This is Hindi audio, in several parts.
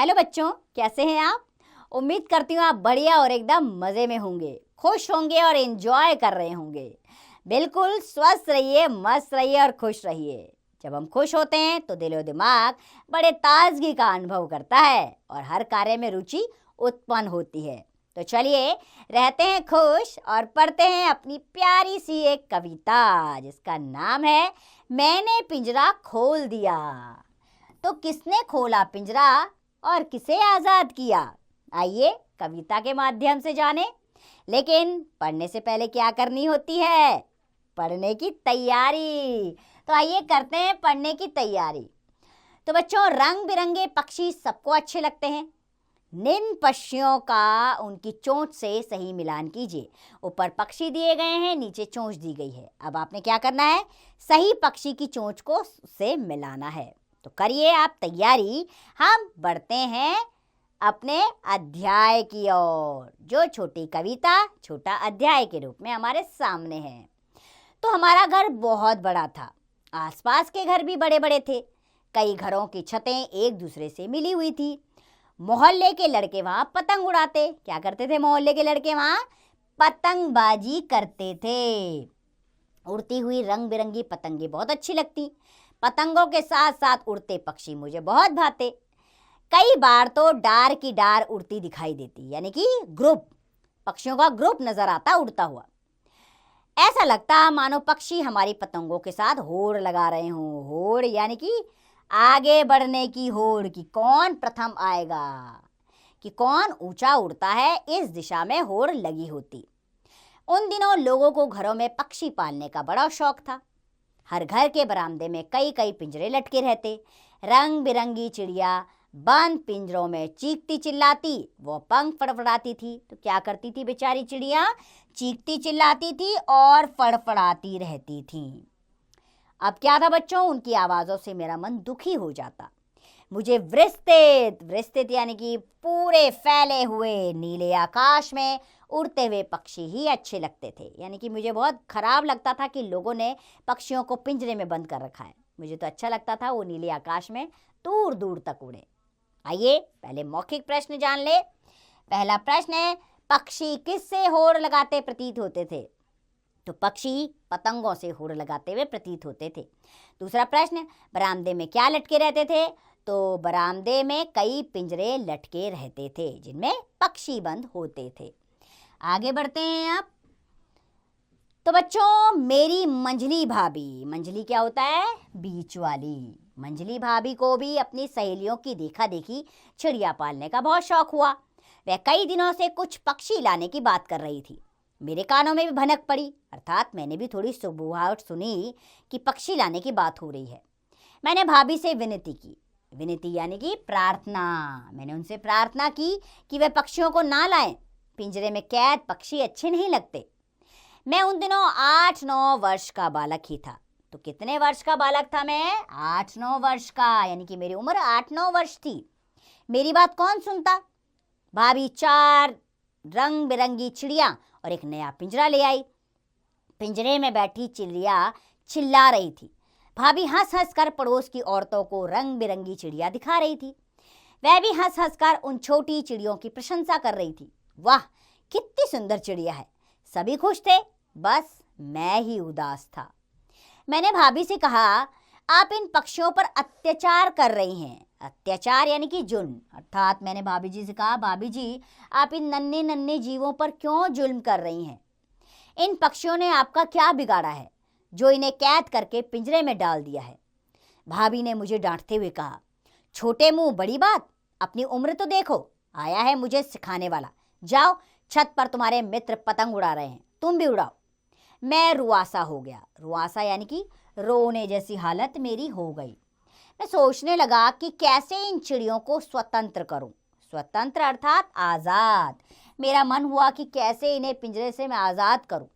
हेलो बच्चों, कैसे हैं आप? उम्मीद करती हूँ आप बढ़िया और एकदम मज़े में होंगे, खुश होंगे और एंजॉय कर रहे होंगे। बिल्कुल स्वस्थ रहिए, मस्त रहिए और खुश रहिए। जब हम खुश होते हैं तो दिल और दिमाग बड़े ताजगी का अनुभव करता है और हर कार्य में रुचि उत्पन्न होती है। तो चलिए रहते हैं खुश और पढ़ते हैं अपनी प्यारी सी एक कविता जिसका नाम है मैंने पिंजरा खोल दिया। तो किसने खोला पिंजरा और किसे आजाद किया? आइए कविता के माध्यम से जाने। लेकिन पढ़ने से पहले क्या करनी होती है? पढ़ने की तैयारी। तो आइए करते हैं पढ़ने की तैयारी। तो बच्चों, रंग बिरंगे पक्षी सबको अच्छे लगते हैं। निम्न पक्षियों का उनकी चोंच से सही मिलान कीजिए। ऊपर पक्षी दिए गए हैं, नीचे चोंच दी गई है। अब आपने क्या करना है? सही पक्षी की चोंच को से मिलाना है। तो करिए आप तैयारी। हम बढ़ते हैं अपने अध्याय की ओर, जो छोटी कविता छोटा अध्याय के रूप में हमारे सामने है। तो हमारा घर बहुत बड़ा था। आसपास के घर भी बड़े बड़े थे। कई घरों की छतें एक दूसरे से मिली हुई थी। मोहल्ले के लड़के वहाँ पतंग उड़ाते। क्या करते थे मोहल्ले के लड़के? वहाँ पतंगबाजी करते थे। उड़ती हुई रंग बिरंगी पतंगे बहुत अच्छी लगती। पतंगों के साथ साथ उड़ते पक्षी मुझे बहुत भाते। कई बार तो डार की डार उड़ती दिखाई देती, यानी कि ग्रुप, पक्षियों का ग्रुप नजर आता उड़ता हुआ। ऐसा लगता मानो पक्षी हमारी पतंगों के साथ होड़ लगा रहे हों। होड़ यानी कि आगे बढ़ने की होड़, कि कौन प्रथम आएगा, कि कौन ऊंचा उड़ता है, इस दिशा में होड़ लगी होती। उन दिनों लोगों को घरों में पक्षी पालने का बड़ा शौक था। हर घर के बरामदे में कई कई पिंजरे लटके रहते। रंग बिरंगी चिड़िया बंद पिंजरों में चीखती चिल्लाती, वो पंख फड़फड़ाती थी। तो क्या करती थी बेचारी चिड़िया? चीखती चिल्लाती थी और फड़फड़ाती रहती थी। अब क्या था बच्चों, उनकी आवाज़ों से मेरा मन दुखी हो जाता। मुझे विस्तृत विस्तृत यानी कि पूरे फैले हुए नीले आकाश में उड़ते हुए पक्षी ही अच्छे लगते थे। यानी कि मुझे बहुत खराब लगता था कि लोगों ने पक्षियों को पिंजरे में बंद कर रखा है। मुझे तो अच्छा लगता था वो नीले आकाश में दूर दूर तक उड़े। आइए पहले मौखिक प्रश्न जान ले। पहला प्रश्न है, पक्षी किससे होड़ लगाते प्रतीत होते थे? तो पक्षी पतंगों से होड़ लगाते हुए प्रतीत होते थे। दूसरा प्रश्न, बरामदे में क्या लटके रहते थे? तो बरामदे में कई पिंजरे लटके रहते थे जिनमें पक्षी बंद होते थे। आगे बढ़ते हैं आप। तो बच्चों, मेरी मंझली भाभी, मंझली क्या होता है? बीच वाली। मंझली भाभी को भी अपनी सहेलियों की देखा देखी चिड़िया पालने का बहुत शौक हुआ। वह कई दिनों से कुछ पक्षी लाने की बात कर रही थी। मेरे कानों में भी भनक पड़ी, अर्थात मैंने भी थोड़ी सुबुहाहट सुनी कि पक्षी लाने की बात हो रही है। मैंने भाभी से विनती की। विनती यानी कि प्रार्थना। मैंने उनसे प्रार्थना की कि वे पक्षियों को ना लाएं। पिंजरे में कैद पक्षी अच्छे नहीं लगते। मैं उन दिनों 8-9 वर्ष का बालक ही था। तो कितने वर्ष का बालक था मैं? 8-9 वर्ष का, यानी कि मेरी उम्र 8-9 वर्ष थी। मेरी बात कौन सुनता? भाभी 4 रंग बिरंगी चिड़िया और एक नया पिंजरा ले आई। पिंजरे में बैठी चिड़िया चिल्ला रही थी। भाभी हंस हंस कर पड़ोस की औरतों को रंग बिरंगी चिड़िया दिखा रही थी। वह भी हंस हंस कर उन छोटी चिड़ियों की प्रशंसा कर रही थी। वाह, कितनी सुंदर चिड़िया है। सभी खुश थे, बस मैं ही उदास था। मैंने भाभी से कहा, आप इन पक्षियों पर अत्याचार कर रही हैं। अत्याचार यानी कि जुल्म। अर्थात मैंने भाभी जी से कहा, भाभी जी आप इन नन्हे नन्हे जीवों पर क्यों जुल्म कर रही हैं? इन पक्षियों ने आपका क्या बिगाड़ा है जो इन्हें कैद करके पिंजरे में डाल दिया है? भाभी ने मुझे डांटते हुए कहा, छोटे मुंह बड़ी बात, अपनी उम्र तो देखो। आया है मुझे सिखाने वाला। जाओ, छत पर तुम्हारे मित्र पतंग उड़ा रहे हैं, तुम भी उड़ाओ। मैं रुआसा हो गया। रुआसा यानी कि रोने जैसी हालत मेरी हो गई। मैं सोचने लगा कि कैसे इन चिड़ियों को स्वतंत्र करूं। स्वतंत्र अर्थात आज़ाद। मेरा मन हुआ कि कैसे इन्हें पिंजरे से मैं आज़ाद करूं।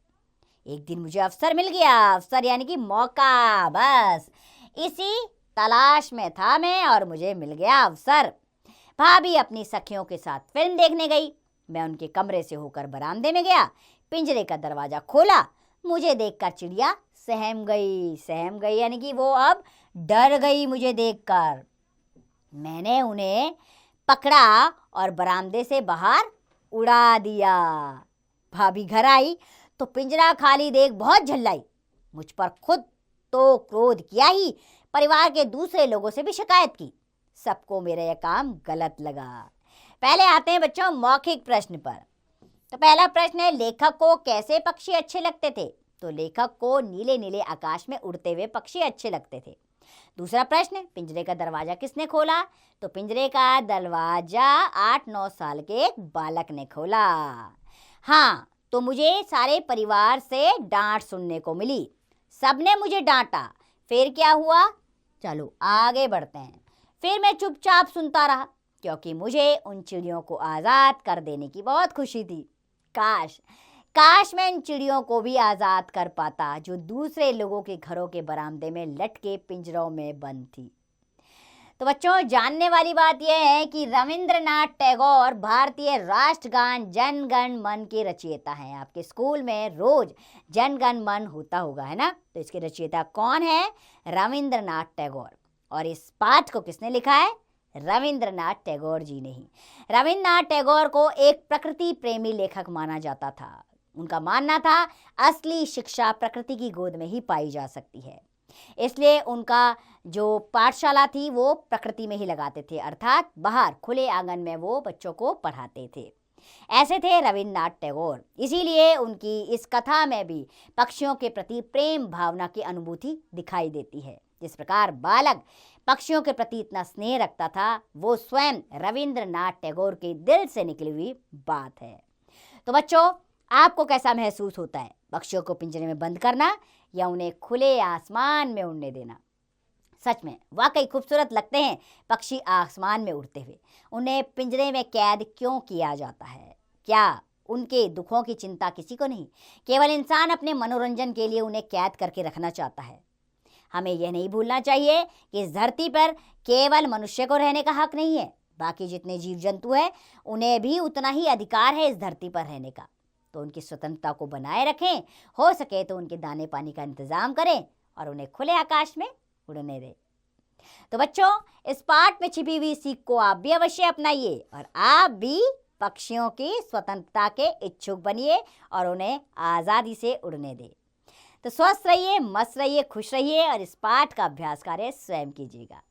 एक दिन मुझे अवसर मिल गया। अवसर यानी कि मौका। बस इसी तलाश में था मैं और मुझे मिल गया अवसर। भाभी अपनी सखियों के साथ फिल्म देखने गई। मैं उनके कमरे से होकर बरामदे में गया। पिंजरे का दरवाजा खोला। मुझे देखकर चिड़िया सहम गई। सहम गई यानी कि वो अब डर गई मुझे देखकर। मैंने उन्हें पकड़ा और बरामदे से बाहर उड़ा दिया। भाभी घर आई तो पिंजरा खाली देख बहुत झल्लाई। मुझ पर खुद तो क्रोध किया ही, परिवार के दूसरे लोगों से भी शिकायत की। सबको मेरा यह काम गलत लगा। पहले आते हैं बच्चों मौखिक प्रश्न पर। तो पहला प्रश्न है, लेखक को कैसे पक्षी अच्छे लगते थे? तो लेखक को नीले नीले आकाश में उड़ते हुए पक्षी अच्छे लगते थे। दूसरा प्रश्न, पिंजरे का दरवाजा किसने खोला? तो पिंजरे का दरवाजा 8-9 साल के एक बालक ने खोला। हाँ, तो मुझे सारे परिवार से डांट सुनने को मिली। सबने मुझे डांटा। फिर क्या हुआ? चलो आगे बढ़ते हैं। फिर मैं चुपचाप सुनता रहा, क्योंकि मुझे उन चिड़ियों को आज़ाद कर देने की बहुत खुशी थी। काश मैं इन चिड़ियों को भी आज़ाद कर पाता जो दूसरे लोगों के घरों के बरामदे में लटके पिंजरों में बंद थी। तो बच्चों, जानने वाली बात यह है कि रविंद्रनाथ टैगोर भारतीय राष्ट्रगान जन गण मन के रचयिता हैं। आपके स्कूल में रोज जन गण मन होता होगा, है ना? तो इसके रचयिता कौन है? रविंद्रनाथ टैगोर। और इस पाठ को किसने लिखा है? रविंद्रनाथ टैगोर जी ने ही। रविंद्रनाथ टैगोर को एक प्रकृति प्रेमी लेखक माना जाता था। उनका मानना था असली शिक्षा प्रकृति की गोद में ही पाई जा सकती है। इसलिए उनका जो पाठशाला थी वो प्रकृति में ही लगाते थे, अर्थात बाहर खुले आंगन में वो बच्चों को पढ़ाते थे। ऐसे थे रविंद्रनाथ टैगोर। इसीलिए उनकी इस कथा में भी पक्षियों के प्रति प्रेम भावना की अनुभूति दिखाई देती है। जिस प्रकार बालक पक्षियों के प्रति इतना स्नेह रखता था, वो स्वयं रविंद्रनाथ टैगोर के दिल से निकली हुई बात है। तो बच्चों, आपको कैसा महसूस होता है? पक्षियों को पिंजरे में बंद करना या उन्हें खुले आसमान में उड़ने देना? सच में वाकई खूबसूरत लगते हैं पक्षी आसमान में उड़ते हुए। उन्हें पिंजरे में कैद क्यों किया जाता है? क्या उनके दुखों की चिंता किसी को नहीं? केवल इंसान अपने मनोरंजन के लिए उन्हें कैद करके रखना चाहता है। हमें यह नहीं भूलना चाहिए कि इस धरती पर केवल मनुष्य को रहने का हक नहीं है। बाकी जितने जीव जंतु हैं उन्हें भी उतना ही अधिकार है इस धरती पर रहने का। तो उनकी स्वतंत्रता को बनाए रखें, हो सके तो उनके दाने पानी का इंतजाम करें और उन्हें खुले आकाश में उड़ने दें। तो बच्चों, इस पाठ में छिपी हुई सीख को आप भी अवश्य अपनाइए और आप भी पक्षियों की स्वतंत्रता के इच्छुक बनिए और उन्हें आज़ादी से उड़ने दें। तो स्वस्थ रहिए, मस्त रहिए, खुश रहिए और इस पाठ का अभ्यास कार्य स्वयं कीजिएगा।